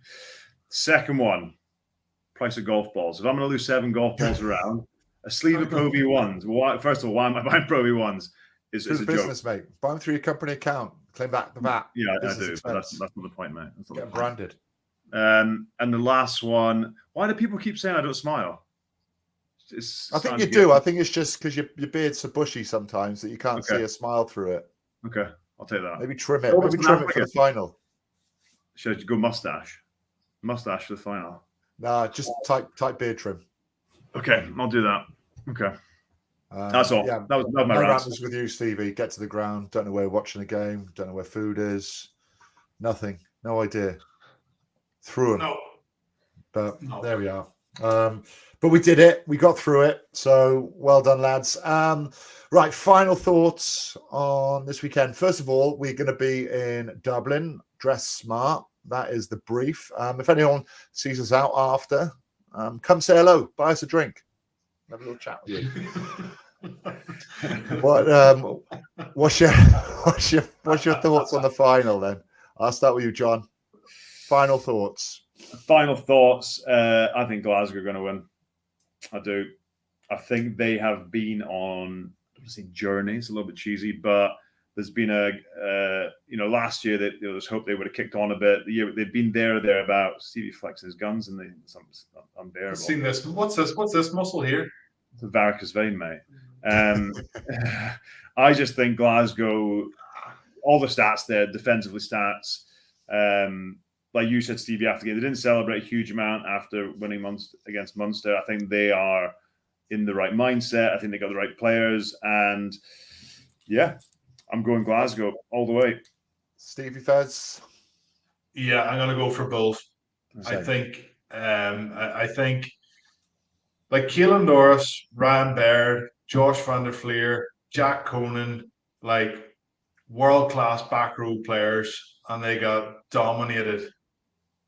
Second one, price of golf balls. If I'm going to lose 7 golf balls around, a sleeve of Pro V1s. First of all, why am I buying Pro V1s? Is a business, joke. mate. Buy them through your company account. Claim back the VAT. Yeah, I Business do. But that's expense. not the point, mate. That's not Get the point. branded. And the last one. Why do people keep saying I don't smile? I think you do. I think it's just because your beard's so bushy sometimes that you can't see a smile through it. Okay, I'll take that. Maybe trim it. Maybe trim it for the final. Should I go mustache? Mustache for the final. Nah, just tight beard trim. Okay, I'll do that. Okay. That's all. Yeah, that was my rant. Rants with you, Stevie. Get to the ground. Don't know where you're watching the game. Don't know where food is. Nothing. No idea. Through them. No. But there we are. But we did it. We got through it. So well done, lads. Right. Final thoughts on this weekend. First of all, we're going to be in Dublin. Dress smart. That is the brief. If anyone sees us out after, come say hello. Buy us a drink. Have a little chat with you. What's your thoughts on the final then? I'll start with you, John. Final thoughts. Final thoughts. I think Glasgow are going to win. I do. I think they have been on, I don't want to say journey. It's a little bit cheesy, but there's been last year that there was hope they would have kicked on a bit. The year they've been there or thereabouts. Stevie flexes his guns and it's unbearable. I've seen this. What's this muscle here? It's a varicose vein, mate. I just think Glasgow, all the stats there, defensively stats. Like you said, Stevie, after the game, they didn't celebrate a huge amount after winning against Munster. I think they are in the right mindset. I think they got the right players. And yeah, I'm going Glasgow all the way. Stevie Fez? Yeah, I'm going to go for both. Same. I think like Keelan Norris, Ryan Baird, Josh van der Fleer, Jack Conan, like world-class back row players, and they got dominated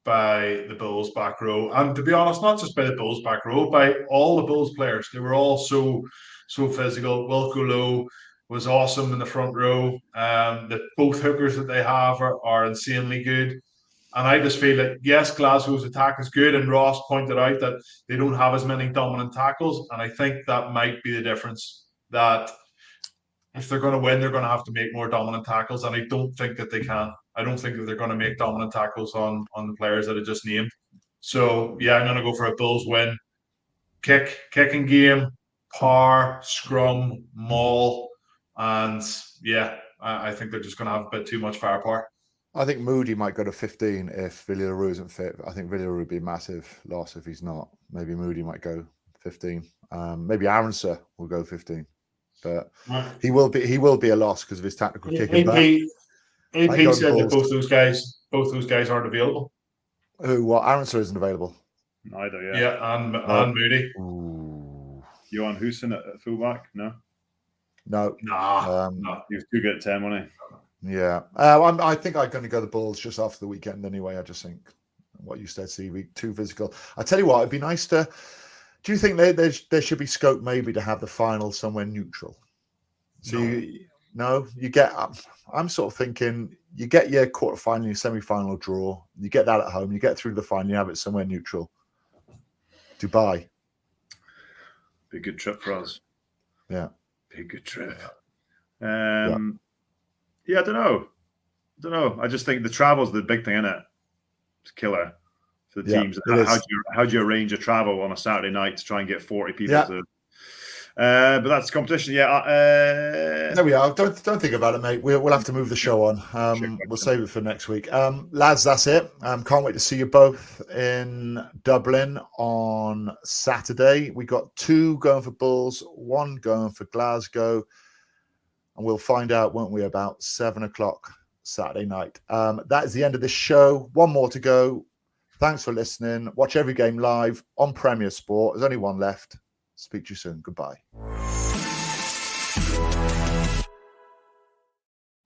by the Bulls back row. And to be honest, not just by the Bulls back row, by all the Bulls players. They were all so physical. Wilco Lowe was awesome in the front row. Both hookers that they have are insanely good. And I just feel that, yes, Glasgow's attack is good. And Ross pointed out that they don't have as many dominant tackles. And I think that might be the difference. That if they're going to win, they're going to have to make more dominant tackles. And I don't think that they can. I don't think that they're going to make dominant tackles on the players that I just named. So, yeah, I'm going to go for a Bulls win. Kicking game, power, scrum, maul. And, yeah, I think they're just going to have a bit too much firepower. I think Moody might go to 15 if Villaroo isn't fit. I think Villaroo would be a massive loss if he's not. Maybe Moody might go 15. Maybe Aronson will go 15. But he will be a loss because of his tactical kicking. AP said that both those guys aren't available. Who? What? Aronson isn't available. Neither, yeah. Yeah, and Moody. Ooh. Johan Hussein at fullback? No. No. No. He was too good at 10, wasn't he? Yeah. I think I'm going to go the Bulls just after the weekend anyway. I just think what you said, Stevie, too physical. I tell you what, it'd be nice to. Do you think there should be scope maybe to have the final somewhere neutral? So you get. I'm sort of thinking you get your quarterfinal, your semi-final draw. You get that at home. You get through the final. You have it somewhere neutral. Dubai. Be a good trip for us. Yeah. Be a good trip. Yeah, I don't know. I just think the travel's the big thing, innit? It's a killer for the teams. How do you arrange a travel on a Saturday night to try and get 40 people to? But that's competition. Yeah. There we are. Don't think about it, mate. We'll have to move the show on. We'll save it for next week. Lads, that's it. Can't wait to see you both in Dublin on Saturday. We got 2 going for Bulls, 1 going for Glasgow. And we'll find out, won't we, about 7:00 Saturday night. That is the end of this show. 1 more to go. Thanks for listening. Watch every game live on Premier Sport. There's only 1 left. Speak to you soon. Goodbye.